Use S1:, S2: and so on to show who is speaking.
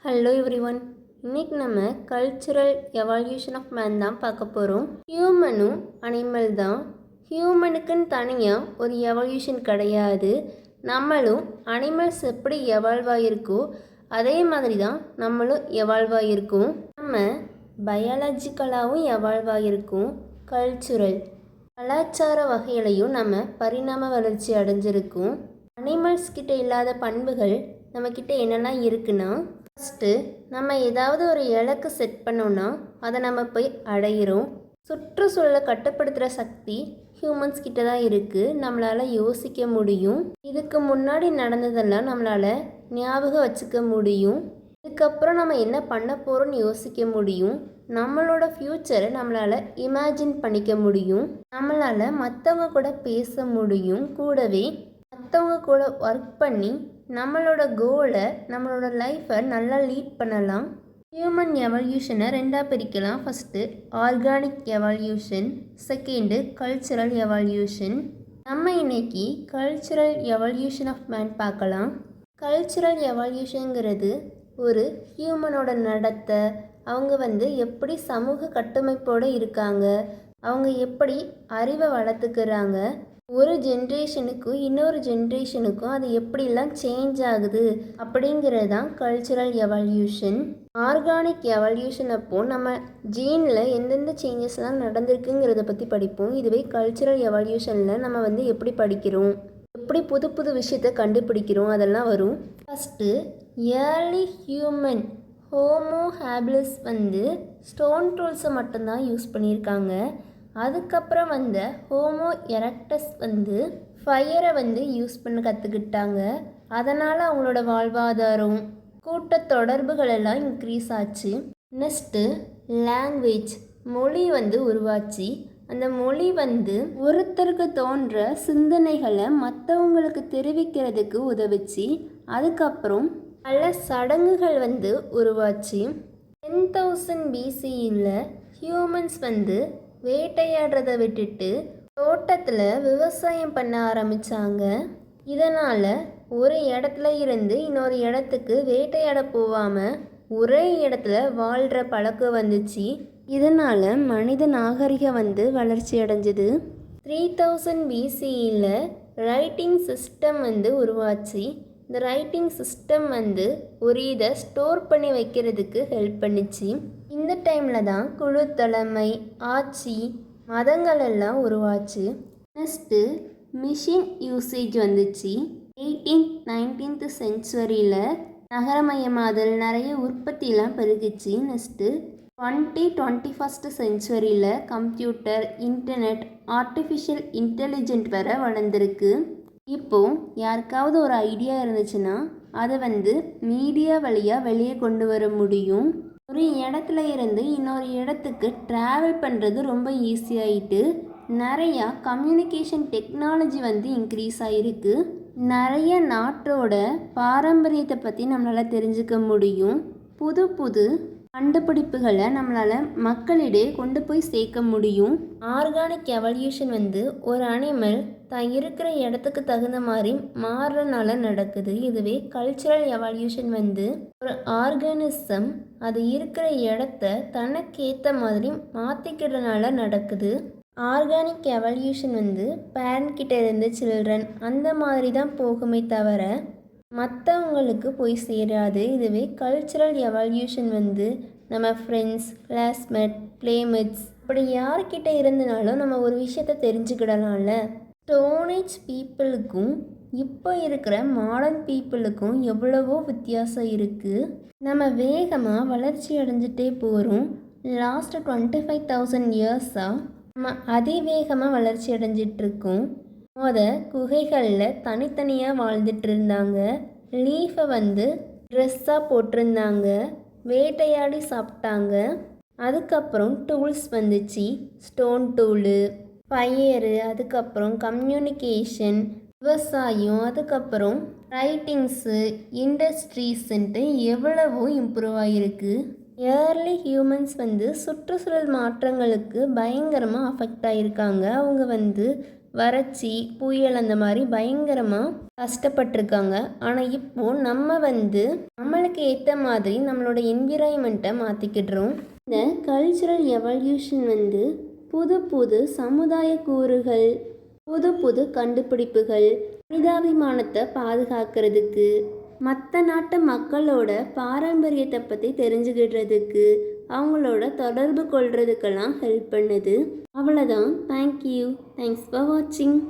S1: Hello everyone. இன்னைக்கு நம்ம cultural evaluation of man தான் பார்க்க போகிறோம். ஹியூமனும் அனிமல் தான். ஹியூமனுக்குன்னு தனியாக ஒரு எவால்யூஷன் கிடையாது. நம்மளும் அனிமல்ஸ் எப்படி எவால்வ் ஆகிருக்கோ அதே மாதிரி தான் நம்மளும் எவால்வ் ஆகிருக்கோம். நம்ம பயாலஜிக்கலாகவும் எவால்வ் ஆகிருக்கோம். கல்ச்சுரல் கலாச்சார வகையிலையும் நம்ம பரிணாம வளர்ச்சி அடைஞ்சிருக்கோம். அனிமல்ஸ் கிட்ட இல்லாத பண்புகள் நம்மக்கிட்ட என்னெல்லாம் இருக்குன்னா, ஃபஸ்ட்டு நம்ம ஏதாவது ஒரு இலக்கு செட் பண்ணோன்னா அதை நம்ம போய் அடையிறோம். சுற்றுச்சூழலை கட்டுப்படுத்துகிற சக்தி ஹியூமன்ஸ் கிட்ட தான் இருக்குது. நம்மளால் யோசிக்க முடியும். இதுக்கு முன்னாடி நடந்ததெல்லாம் நம்மளால் ஞாபகம் வச்சுக்க முடியும். இதுக்கப்புறம் நம்ம என்ன பண்ண போகிறோன்னு யோசிக்க முடியும். நம்மளோட ஃப்யூச்சரை நம்மளால் இமேஜின் பண்ணிக்க முடியும். நம்மளால் மற்றவங்க கூட பேச முடியும். கூடவே மற்றவங்க கூட ஒர்க் பண்ணி நம்மளோட கோலை, நம்மளோட லைஃப்பை நல்லா லீட் பண்ணலாம். ஹியூமன் எவல்யூஷனை ரெண்டாக பிரிக்கலாம். First organic evolution, second cultural evolution. நம்ம இன்னைக்கு கல்ச்சுரல் எவல்யூஷன் ஆஃப் மேன் பார்க்கலாம். கல்ச்சுரல் எவல்யூஷனுங்கிறது ஒரு ஹியூமனோட நடத்தை, அவங்க எப்படி சமூக கட்டமைப்போடு இருக்காங்க, அவங்க எப்படி அறிவை வளர்த்துக்கிறாங்க, ஒரு ஜென்ரேஷனுக்கும் இன்னொரு ஜென்ரேஷனுக்கும் அது எப்படிலாம் சேஞ்ச் ஆகுது அப்படிங்கிறது தான் கல்ச்சுரல் எவல்யூஷன். ஆர்கானிக் எவல்யூஷன் அப்போது நம்ம ஜீனில் எந்தெந்த சேஞ்சஸ்லாம் நடந்திருக்குங்கிறத பற்றி படிப்போம். இதுவே கல்ச்சுரல் எவல்யூஷனில் நம்ம எப்படி படிக்கிறோம், எப்படி புது புது விஷயத்தை கண்டுபிடிக்கிறோம், அதெல்லாம் வரும். First early human Homo habilis stone டூல்ஸை மட்டும்தான் யூஸ் பண்ணியிருக்காங்க. அதுக்கப்புறம் ஹோமோ எரக்டஸ் ஃபயரை யூஸ் பண்ண கற்றுக்கிட்டாங்க. அதனால் அவங்களோட வாழ்வாதாரம், கூட்ட தொடர்புகள் எல்லாம் இன்க்ரீஸ் ஆச்சு. நெக்ஸ்ட்டு லாங்குவேஜ், மொழி உருவாச்சு. அந்த மொழி ஒருத்தருக்கு தோன்ற சிந்தனைகளை மற்றவங்களுக்கு தெரிவிக்கிறதுக்கு உதவுச்சு. அதுக்கப்புறம் பல சடங்குகள் உருவாச்சு. 10,000 BCயில் ஹியூமன்ஸ் வேட்டையாடுறதை விட்டுட்டு தோட்டத்தில் விவசாயம் பண்ண ஆரம்பித்தாங்க. இதனால் ஒரு இடத்துல இருந்து இன்னொரு இடத்துக்கு வேட்டையாட போகாமல் ஒரே இடத்துல வாழ்கிற பழக்கம் வந்துச்சு. இதனால் மனித நாகரிகம் வளர்ச்சி அடைஞ்சிது. 3000 BCயில் ரைட்டிங் சிஸ்டம் உருவாச்சு. இந்த ரைட்டிங் சிஸ்டம் ஒரு இதை ஸ்டோர் பண்ணி வைக்கிறதுக்கு ஹெல்ப் பண்ணிச்சு. இந்த டைமில் தான் குழு தலைமை, ஆட்சி, மதங்கள் எல்லாம் உருவாச்சு. நெக்ஸ்ட்டு மிஷின் யூசேஜ் வந்துச்சு. 18th 19th சென்ச்சுரியில் நகரமயமாதல், நிறைய உற்பத்தியெலாம் பெருகிச்சு. நெக்ஸ்ட்டு 21st சென்ச்சுரியில் கம்ப்யூட்டர், இன்டர்நெட், ஆர்டிஃபிஷியல் இன்டெலிஜென்ட் வர வளர்ந்துருக்கு. இப்போது யாருக்காவது ஒரு ஐடியா இருந்துச்சுன்னா அதை மீடியா வழியாக வெளியே கொண்டு வர முடியும். ஒரு இடத்துல இருந்து இன்னொரு இடத்துக்கு ட்ராவல் பண்ணுறது ரொம்ப ஈஸியாகிட்டு, நிறையா கம்யூனிகேஷன் டெக்னாலஜி இன்க்ரீஸ் ஆகிருக்கு. நிறைய நாட்டோட பாரம்பரியத்தை பற்றி நம்மளால் தெரிஞ்சுக்க முடியும். புது புது கண்டுபிடிப்புகளை நம்மளால் மக்களிடையே கொண்டு போய் சேர்க்க முடியும். ஆர்கானிக் எவல்யூஷன் ஒரு அனிமல் தான் இருக்கிற இடத்துக்கு தகுந்த மாதிரி மாறுறனால நடக்குது. இதுவே கல்ச்சுரல் எவல்யூஷன் ஒரு ஆர்கானிசம் அது இருக்கிற இடத்த தனக்கேற்ற மாதிரி மாற்றிக்கிறதுனால நடக்குது. ஆர்கானிக் எவல்யூஷன் பேரண்ட்கிட்ட இருந்து சில்ட்ரன் அந்த மாதிரி தான் போகுமே தவிர மற்றவங்களுக்கு போய் சேராது. இதுவே கல்ச்சுரல் எவல்யூஷன் நம்ம ஃப்ரெண்ட்ஸ், கிளாஸ்மேட், பிளேமேட்ஸ் அப்படி யார்கிட்ட இருந்தனாலும் நம்ம ஒரு விஷயத்தை தெரிஞ்சுக்கிடலாம்ல. ஸ்டோனேஜ் பீப்புளுக்கும் இப்போ இருக்கிற மாடர்ன் பீப்புளுக்கும் எவ்வளவோ வித்தியாசம் இருக்குது. நம்ம வேகமாக வளர்ச்சி அடைஞ்சிட்டே போகிறோம். லாஸ்ட் 25,000 இயர்ஸாக நம்ம அதிவேகமாக வளர்ச்சி அடைஞ்சிட்ருக்கோம். குகைகளில் தனித்தனியாக வாழ்ந்துட்டு இருந்தாங்க. லீஃபை ட்ரெஸ்ஸாக போட்டிருந்தாங்க. வேட்டையாடி சாப்பிட்டாங்க. அதுக்கப்புறம் டூல்ஸ் வந்துச்சு. ஸ்டோன் டூலு, ஃபயரு, அதுக்கப்புறம் கம்யூனிகேஷன், விவசாயம், அதுக்கப்புறம் ரைட்டிங்ஸு, இண்டஸ்ட்ரீஸுன்ட்டு எவ்வளவோ இம்ப்ரூவ் ஆகிருக்கு. ஏர்லி ஹியூமன்ஸ் சுற்றுச்சூழல் மாற்றங்களுக்கு பயங்கரமாக அஃபெக்ட் ஆகியிருக்காங்க. அவங்க வறட்சி, புயல் அந்த மாதிரி பயங்கரமாக கஷ்டப்பட்டிருக்காங்க. ஆனால் இப்போது நம்ம நம்மளுக்கு ஏற்ற மாதிரி நம்மளோட என்விரான்மெண்ட்டை மாற்றிக்கிடுறோம். இந்த கல்ச்சுரல் எவல்யூஷன் புது புது சமுதாய கூறுகள், புது புது கண்டுபிடிப்புகள், மனிதாபிமானத்தை பாதுகாக்கிறதுக்கு, மற்ற நாட்டு மக்களோட பாரம்பரியத்தை பற்றி தெரிஞ்சுக்கிடுறதுக்கு, அவங்களோட தொடர்பு கொள்றதுக்கெல்லாம் ஹெல்ப் பண்ணுது. அவ்வளோதான். தேங்க்யூ. தேங்க்ஸ் ஃபார் வாட்சிங்.